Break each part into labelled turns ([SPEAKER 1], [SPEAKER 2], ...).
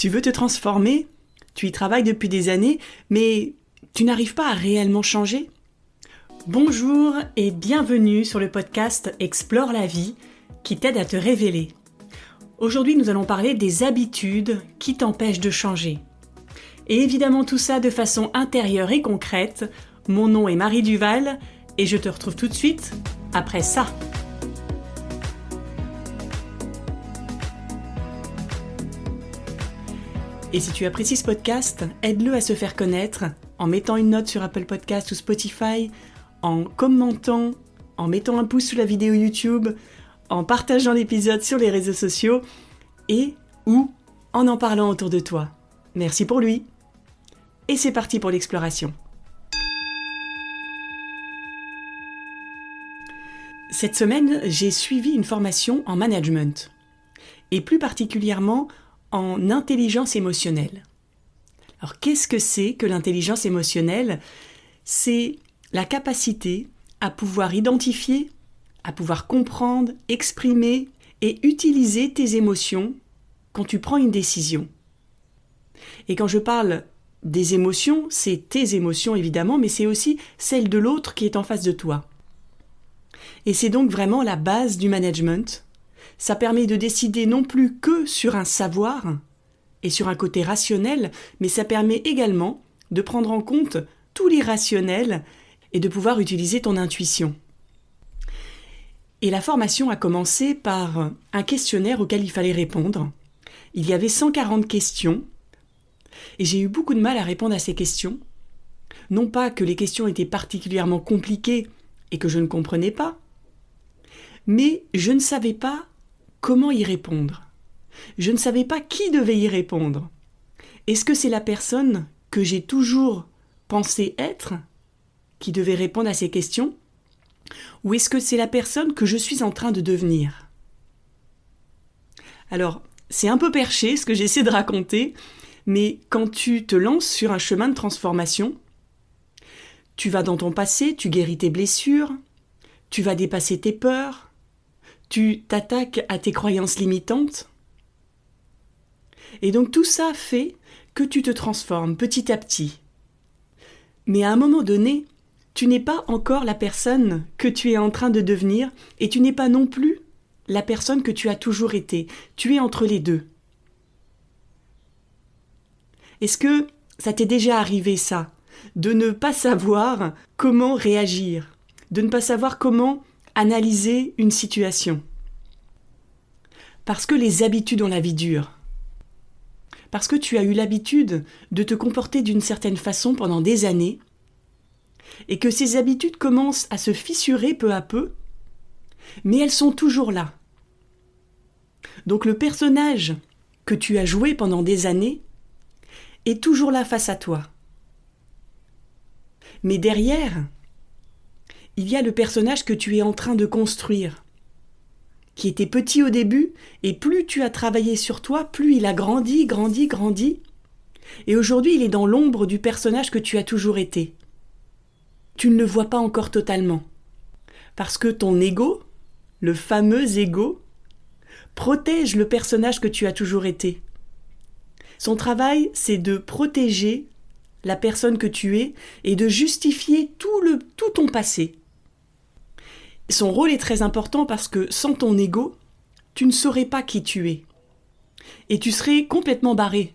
[SPEAKER 1] Tu veux te transformer? Tu y travailles depuis des années, mais tu n'arrives pas à réellement changer? Bonjour et bienvenue sur le podcast Explore la vie qui t'aide à te révéler. Aujourd'hui, nous allons parler des habitudes qui t'empêchent de changer. Et évidemment tout ça de façon intérieure et concrète. Mon nom est Marie Duval et je te retrouve tout de suite après ça. Et si tu apprécies ce podcast, aide-le à se faire connaître en mettant une note sur Apple Podcast ou Spotify, en commentant, en mettant un pouce sous la vidéo YouTube, en partageant l'épisode sur les réseaux sociaux et ou en parlant autour de toi. Merci pour lui. Et c'est parti pour l'exploration. Cette semaine, j'ai suivi une formation en management et plus particulièrement en intelligence émotionnelle. Alors, qu'est-ce que c'est que l'intelligence émotionnelle? C'est la capacité à pouvoir identifier, à pouvoir comprendre, exprimer et utiliser tes émotions quand tu prends une décision. Et quand je parle des émotions, c'est tes émotions évidemment, mais c'est aussi celles de l'autre qui est en face de toi. Et c'est donc vraiment la base du management. Ça permet de décider non plus que sur un savoir et sur un côté rationnel, mais ça permet également de prendre en compte tout l'irrationnel et de pouvoir utiliser ton intuition. Et la formation a commencé par un questionnaire auquel il fallait répondre. Il y avait 140 questions et j'ai eu beaucoup de mal à répondre à ces questions. Non pas que les questions étaient particulièrement compliquées et que je ne comprenais pas, mais je ne savais pas comment y répondre. Je ne savais pas qui devait y répondre. Est-ce que c'est la personne que j'ai toujours pensé être qui devait répondre à ces questions? Ou est-ce que c'est la personne que je suis en train de devenir? Alors, c'est un peu perché ce que j'essaie de raconter, mais quand tu te lances sur un chemin de transformation, tu vas dans ton passé, tu guéris tes blessures, tu vas dépasser tes peurs, tu t'attaques à tes croyances limitantes. Et donc tout ça fait que tu te transformes petit à petit. Mais à un moment donné, tu n'es pas encore la personne que tu es en train de devenir et tu n'es pas non plus la personne que tu as toujours été. Tu es entre les deux. Est-ce que ça t'est déjà arrivé ça? De ne pas savoir comment réagir, de ne pas savoir comment analyser une situation. Parce que les habitudes ont la vie dure. Parce que tu as eu l'habitude de te comporter d'une certaine façon pendant des années et que ces habitudes commencent à se fissurer peu à peu, mais elles sont toujours là. Donc le personnage que tu as joué pendant des années est toujours là face à toi. Mais derrière, il y a le personnage que tu es en train de construire, qui était petit au début, et plus tu as travaillé sur toi, plus il a grandi, et aujourd'hui il est dans l'ombre du personnage que tu as toujours été. Tu ne le vois pas encore totalement, parce que ton ego, le fameux ego, protège le personnage que tu as toujours été. Son travail, c'est de protéger la personne que tu es et de justifier tout ton passé. Son rôle est très important parce que sans ton ego, tu ne saurais pas qui tu es. Et tu serais complètement barré.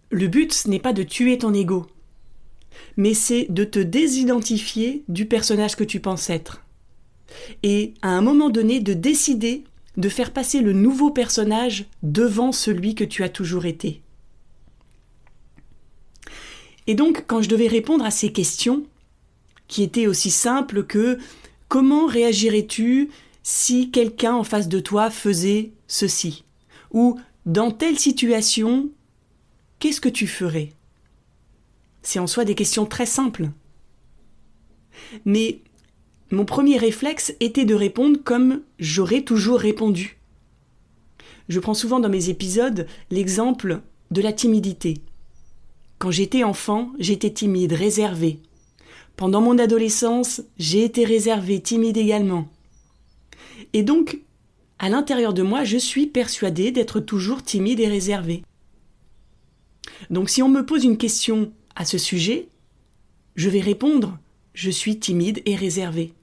[SPEAKER 1] Le but, ce n'est pas de tuer ton ego, mais c'est de te désidentifier du personnage que tu penses être. Et à un moment donné, de décider de faire passer le nouveau personnage devant celui que tu as toujours été. Et donc, quand je devais répondre à ces questions, qui étaient aussi simples que « Comment réagirais-tu si quelqu'un en face de toi faisait ceci ?» ou « Dans telle situation, qu'est-ce que tu ferais ?» C'est en soi des questions très simples. Mais mon premier réflexe était de répondre comme j'aurais toujours répondu. Je prends souvent dans mes épisodes l'exemple de la timidité. Quand j'étais enfant, j'étais timide, réservée. Pendant mon adolescence, j'ai été réservée, timide également. Et donc, à l'intérieur de moi, je suis persuadée d'être toujours timide et réservée. Donc si on me pose une question à ce sujet, je vais répondre « je suis timide et réservée ».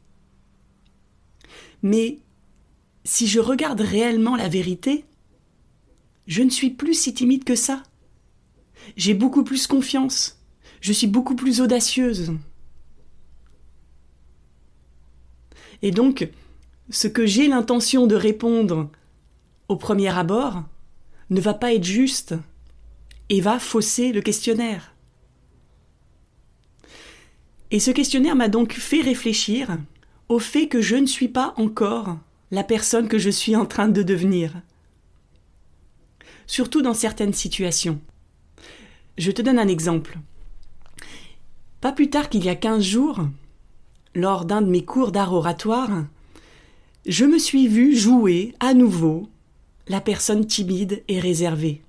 [SPEAKER 1] Mais si je regarde réellement la vérité, je ne suis plus si timide que ça. J'ai beaucoup plus confiance. Je suis beaucoup plus audacieuse. Et donc, ce que j'ai l'intention de répondre au premier abord ne va pas être juste et va fausser le questionnaire. Et ce questionnaire m'a donc fait réfléchir au fait que je ne suis pas encore la personne que je suis en train de devenir. Surtout dans certaines situations. Je te donne un exemple. Pas plus tard qu'il y a 15 jours, lors d'un de mes cours d'art oratoire, je me suis vue jouer à nouveau la personne timide et réservée.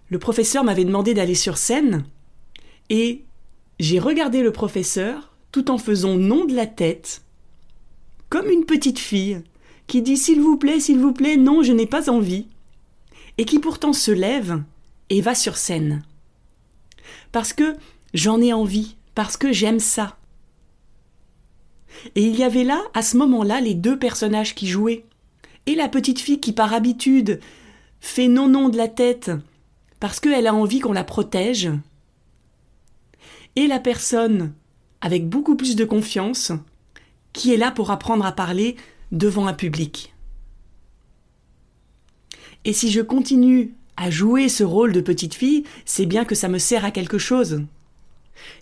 [SPEAKER 1] Le professeur m'avait demandé d'aller sur scène et j'ai regardé le professeur tout en faisant non de la tête, comme une petite fille qui dit « s'il vous plaît, non, je n'ai pas envie » et qui pourtant se lève et va sur scène. Parce que j'en ai envie, parce que j'aime ça. Et il y avait là, à ce moment-là, les deux personnages qui jouaient. Et la petite fille qui, par habitude, fait non de la tête parce qu'elle a envie qu'on la protège. Et la personne, avec beaucoup plus de confiance, qui est là pour apprendre à parler devant un public. Et si je continue à jouer ce rôle de petite fille, c'est bien que ça me sert à quelque chose.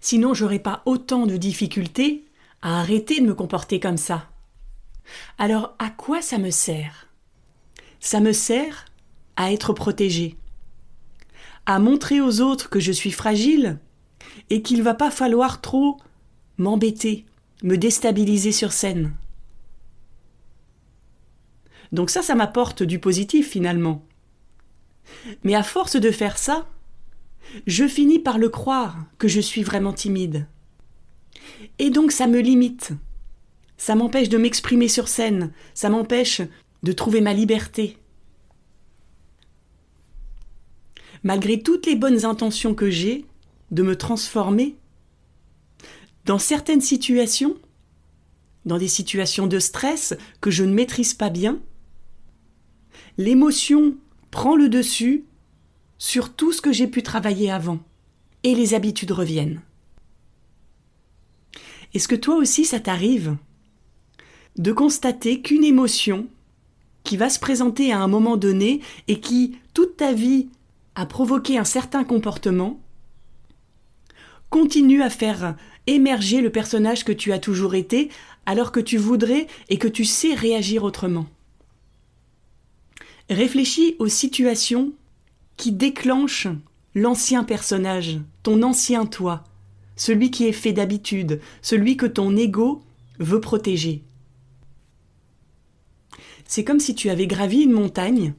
[SPEAKER 1] Sinon, j'aurais pas autant de difficultés à arrêter de me comporter comme ça. Alors, à quoi ça me sert ? Ça me sert à être protégée, à montrer aux autres que je suis fragile et qu'il va pas falloir trop m'embêter, me déstabiliser sur scène. Donc ça m'apporte du positif finalement. Mais à force de faire ça, je finis par le croire que je suis vraiment timide. Et donc ça me limite. Ça m'empêche de m'exprimer sur scène. Ça m'empêche de trouver ma liberté. Malgré toutes les bonnes intentions que j'ai de me transformer, dans certaines situations, dans des situations de stress que je ne maîtrise pas bien, l'émotion prend le dessus sur tout ce que j'ai pu travailler avant et les habitudes reviennent. Est-ce que toi aussi ça t'arrive de constater qu'une émotion qui va se présenter à un moment donné et qui, toute ta vie, a provoqué un certain comportement, continue à faire émerger le personnage que tu as toujours été alors que tu voudrais et que tu sais réagir autrement? Réfléchis aux situations qui déclenchent l'ancien personnage, ton ancien toi, celui qui est fait d'habitude, celui que ton ego veut protéger. C'est comme si tu avais gravi une montagne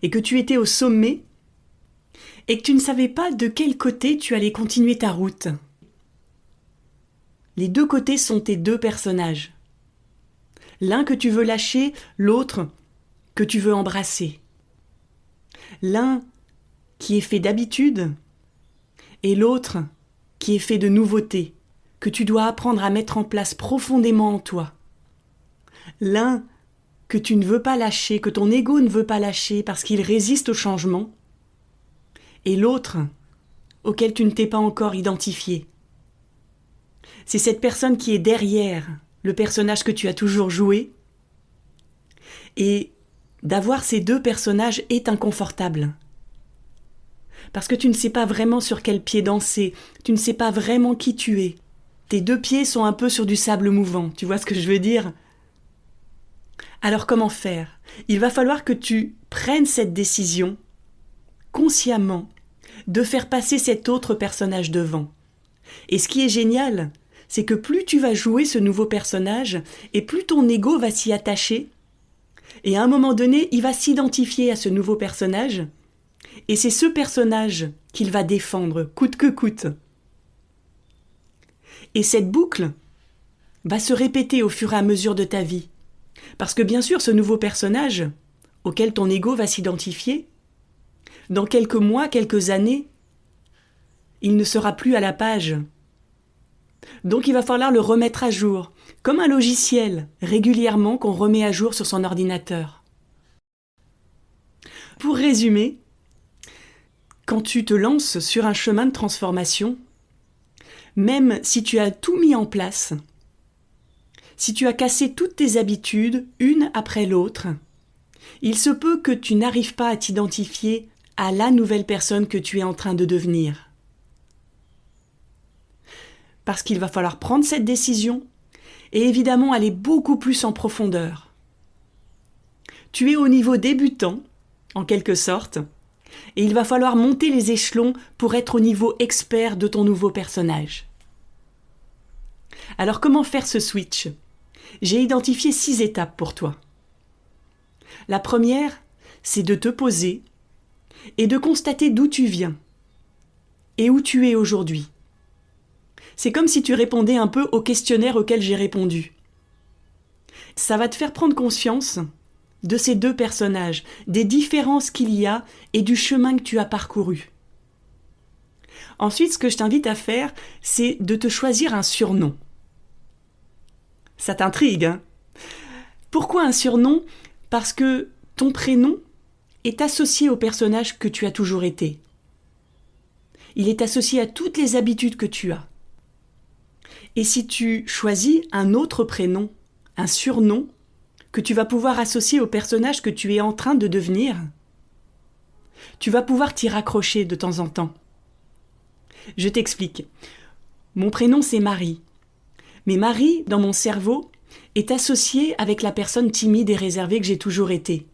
[SPEAKER 1] et que tu étais au sommet et que tu ne savais pas de quel côté tu allais continuer ta route. Les deux côtés sont tes deux personnages. L'un que tu veux lâcher, l'autre que tu veux embrasser. L'un qui est fait d'habitude et l'autre qui est fait de nouveautés, que tu dois apprendre à mettre en place profondément en toi. L'un que tu ne veux pas lâcher, que ton ego ne veut pas lâcher parce qu'il résiste au changement, et l'autre auquel tu ne t'es pas encore identifié. C'est cette personne qui est derrière le personnage que tu as toujours joué, et d'avoir ces deux personnages est inconfortable. Parce que tu ne sais pas vraiment sur quel pied danser, tu ne sais pas vraiment qui tu es. Tes deux pieds sont un peu sur du sable mouvant, tu vois ce que je veux dire ? Alors comment faire ? Il va falloir que tu prennes cette décision, consciemment, de faire passer cet autre personnage devant. Et ce qui est génial, c'est que plus tu vas jouer ce nouveau personnage, et plus ton ego va s'y attacher, et à un moment donné, il va s'identifier à ce nouveau personnage, et c'est ce personnage qu'il va défendre, coûte que coûte. Et cette boucle va se répéter au fur et à mesure de ta vie. Parce que bien sûr, ce nouveau personnage, auquel ton ego va s'identifier, dans quelques mois, quelques années, il ne sera plus à la page. Donc il va falloir le remettre à jour, comme un logiciel, régulièrement qu'on remet à jour sur son ordinateur. Pour résumer, quand tu te lances sur un chemin de transformation, même si tu as tout mis en place, si tu as cassé toutes tes habitudes, une après l'autre, il se peut que tu n'arrives pas à t'identifier à la nouvelle personne que tu es en train de devenir. Parce qu'il va falloir prendre cette décision et évidemment aller beaucoup plus en profondeur. Tu es au niveau débutant, en quelque sorte, et il va falloir monter les échelons pour être au niveau expert de ton nouveau personnage. Alors comment faire ce switch ? J'ai identifié 6 étapes pour toi. La première, c'est de te poser et de constater d'où tu viens et où tu es aujourd'hui. C'est comme si tu répondais un peu au questionnaire auquel j'ai répondu. Ça va te faire prendre conscience de ces 2 personnages, des différences qu'il y a et du chemin que tu as parcouru. Ensuite, ce que je t'invite à faire, c'est de te choisir un surnom. Ça t'intrigue, hein ? Pourquoi un surnom ? Parce que ton prénom est associé au personnage que tu as toujours été. Il est associé à toutes les habitudes que tu as. Et si tu choisis un autre prénom, un surnom, que tu vas pouvoir associer au personnage que tu es en train de devenir, tu vas pouvoir t'y raccrocher de temps en temps. Je t'explique. Mon prénom, c'est Marie. Mais Marie, dans mon cerveau, est associée avec la personne timide et réservée que j'ai toujours été.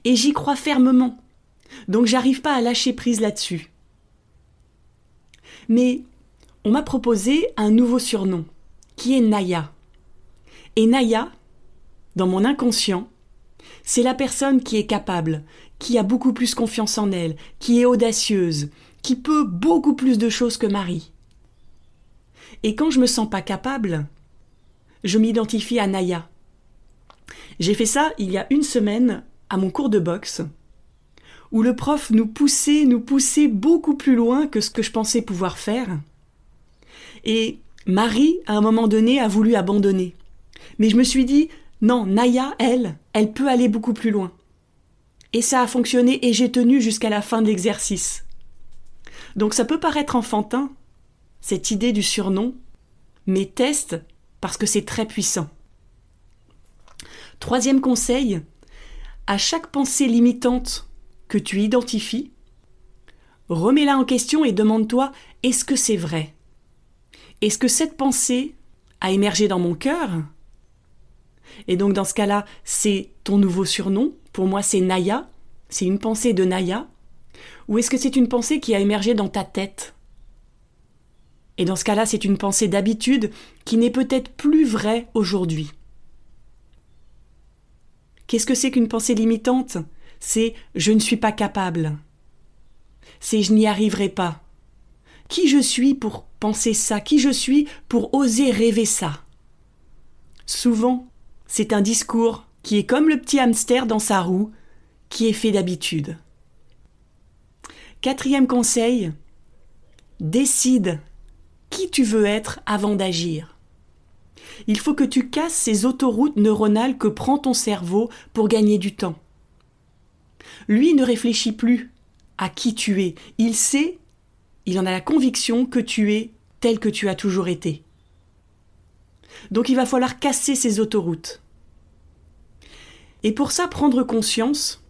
[SPEAKER 1] Et j'y crois fermement. Donc j'arrive pas à lâcher prise là-dessus. Mais on m'a proposé un nouveau surnom, qui est Naya. Et Naya, dans mon inconscient, c'est la personne qui est capable, qui a beaucoup plus confiance en elle, qui est audacieuse, qui peut beaucoup plus de choses que Marie. Et quand je me sens pas capable, je m'identifie à Naya. J'ai fait ça il y a 1 semaine à mon cours de boxe, où le prof nous poussait beaucoup plus loin que ce que je pensais pouvoir faire. Et Marie, à un moment donné, a voulu abandonner. Mais je me suis dit, non, Naya, elle peut aller beaucoup plus loin. Et ça a fonctionné et j'ai tenu jusqu'à la fin de l'exercice. Donc ça peut paraître enfantin, cette idée du surnom, mais teste parce que c'est très puissant. 3e conseil, à chaque pensée limitante que tu identifies, remets-la en question et demande-toi, est-ce que c'est vrai ? Est-ce que cette pensée a émergé dans mon cœur ? Et donc dans ce cas-là, c'est ton nouveau surnom. Pour moi, c'est Naya. C'est une pensée de Naya. Ou est-ce que c'est une pensée qui a émergé dans ta tête ? Et dans ce cas-là, c'est une pensée d'habitude qui n'est peut-être plus vraie aujourd'hui. Qu'est-ce que c'est qu'une pensée limitante ? C'est « je ne suis pas capable ». C'est « je n'y arriverai pas ». Qui je suis pour penser ça ? Qui je suis pour oser rêver ça ? Souvent, c'est un discours qui est comme le petit hamster dans sa roue, qui est fait d'habitude. 4e conseil, décide qui tu veux être avant d'agir. Il faut que tu casses ces autoroutes neuronales que prend ton cerveau pour gagner du temps. Lui ne réfléchit plus à qui tu es. Il sait, il en a la conviction que tu es tel que tu as toujours été. Donc il va falloir casser ces autoroutes. Et pour ça, prendre conscience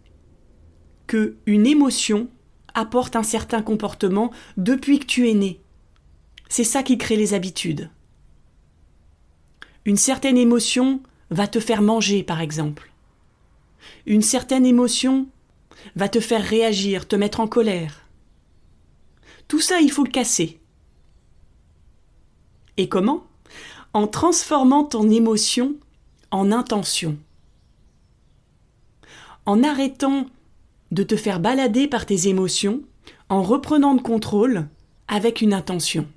[SPEAKER 1] qu'une émotion apporte un certain comportement depuis que tu es né. C'est ça qui crée les habitudes. Une certaine émotion va te faire manger, par exemple. Une certaine émotion va te faire réagir, te mettre en colère. Tout ça, il faut le casser. Et comment ? En transformant ton émotion en intention. En arrêtant de te faire balader par tes émotions, en reprenant le contrôle avec une intention.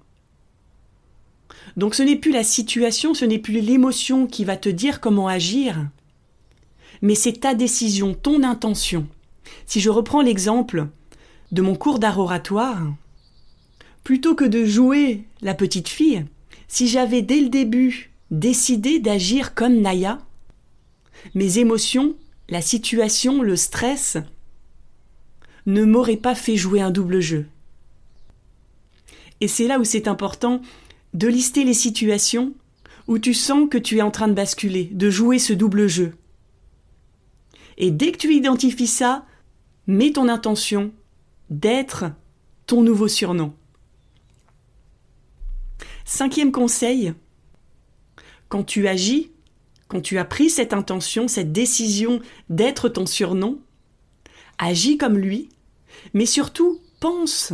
[SPEAKER 1] Donc ce n'est plus la situation, ce n'est plus l'émotion qui va te dire comment agir, mais c'est ta décision, ton intention. Si je reprends l'exemple de mon cours d'art oratoire, plutôt que de jouer la petite fille, si j'avais dès le début décidé d'agir comme Naya, mes émotions, la situation, le stress ne m'auraient pas fait jouer un double jeu. Et c'est là où c'est important de lister les situations où tu sens que tu es en train de basculer, de jouer ce double jeu. Et dès que tu identifies ça, mets ton intention d'être ton nouveau surnom. 5e conseil, quand tu agis, quand tu as pris cette intention, cette décision d'être ton surnom, agis comme lui, mais surtout pense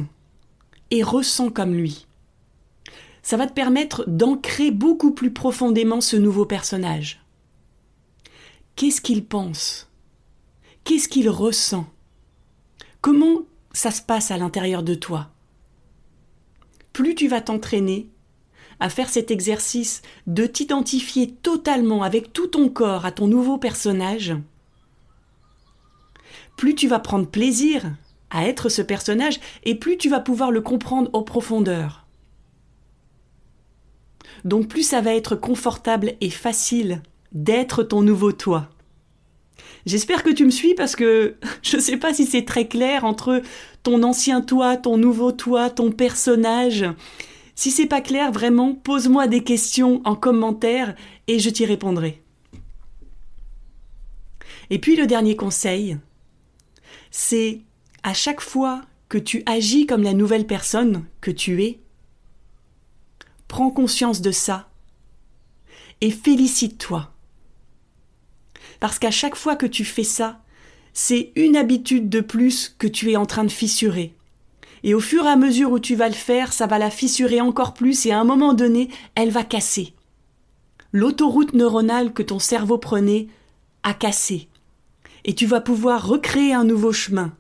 [SPEAKER 1] et ressens comme lui. Ça va te permettre d'ancrer beaucoup plus profondément ce nouveau personnage. Qu'est-ce qu'il pense ? Qu'est-ce qu'il ressent ? Comment ça se passe à l'intérieur de toi ? Plus tu vas t'entraîner à faire cet exercice de t'identifier totalement avec tout ton corps à ton nouveau personnage, plus tu vas prendre plaisir à être ce personnage et plus tu vas pouvoir le comprendre en profondeur. Donc plus ça va être confortable et facile d'être ton nouveau toi. J'espère que tu me suis parce que je ne sais pas si c'est très clair entre ton ancien toi, ton nouveau toi, ton personnage. Si c'est pas clair, vraiment, pose-moi des questions en commentaire et je t'y répondrai. Et puis le dernier conseil, c'est à chaque fois que tu agis comme la nouvelle personne que tu es, prends conscience de ça et félicite-toi. Parce qu'à chaque fois que tu fais ça, c'est une habitude de plus que tu es en train de fissurer. Et au fur et à mesure où tu vas le faire, ça va la fissurer encore plus et à un moment donné, elle va casser. L'autoroute neuronale que ton cerveau prenait a cassé. Et tu vas pouvoir recréer un nouveau chemin.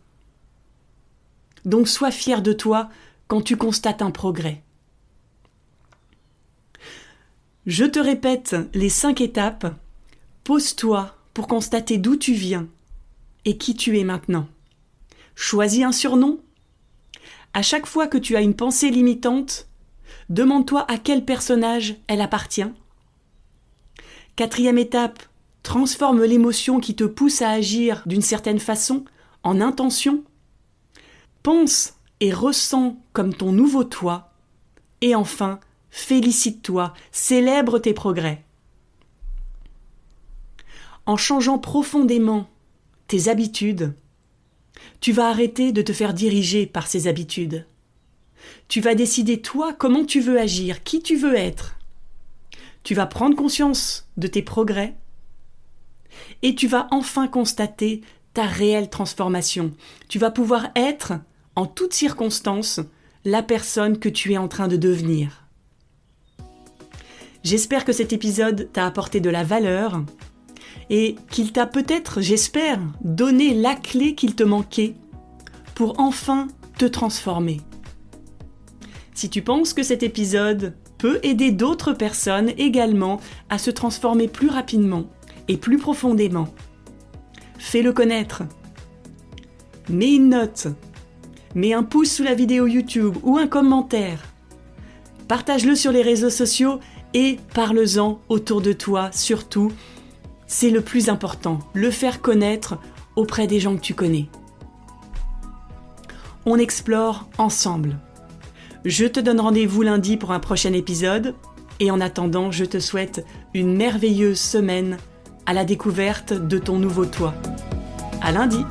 [SPEAKER 1] Donc sois fier de toi quand tu constates un progrès. Je te répète les 5 étapes. Pose-toi pour constater d'où tu viens et qui tu es maintenant. Choisis un surnom. À chaque fois que tu as une pensée limitante, demande-toi à quel personnage elle appartient. 4e étape, transforme l'émotion qui te pousse à agir d'une certaine façon en intention. Pense et ressens comme ton nouveau toi. Et enfin, félicite-toi, célèbre tes progrès. En changeant profondément tes habitudes, tu vas arrêter de te faire diriger par ces habitudes. Tu vas décider toi comment tu veux agir, qui tu veux être. Tu vas prendre conscience de tes progrès et tu vas enfin constater ta réelle transformation. Tu vas pouvoir être, en toutes circonstances, la personne que tu es en train de devenir. J'espère que cet épisode t'a apporté de la valeur et qu'il t'a peut-être, j'espère, donné la clé qu'il te manquait pour enfin te transformer. Si tu penses que cet épisode peut aider d'autres personnes également à se transformer plus rapidement et plus profondément, fais-le connaître. Mets une note, mets un pouce sous la vidéo YouTube ou un commentaire. Partage-le sur les réseaux sociaux et parle-en autour de toi surtout. C'est le plus important, le faire connaître auprès des gens que tu connais. On explore ensemble. Je te donne rendez-vous lundi pour un prochain épisode et en attendant, je te souhaite une merveilleuse semaine à la découverte de ton nouveau toi. À lundi!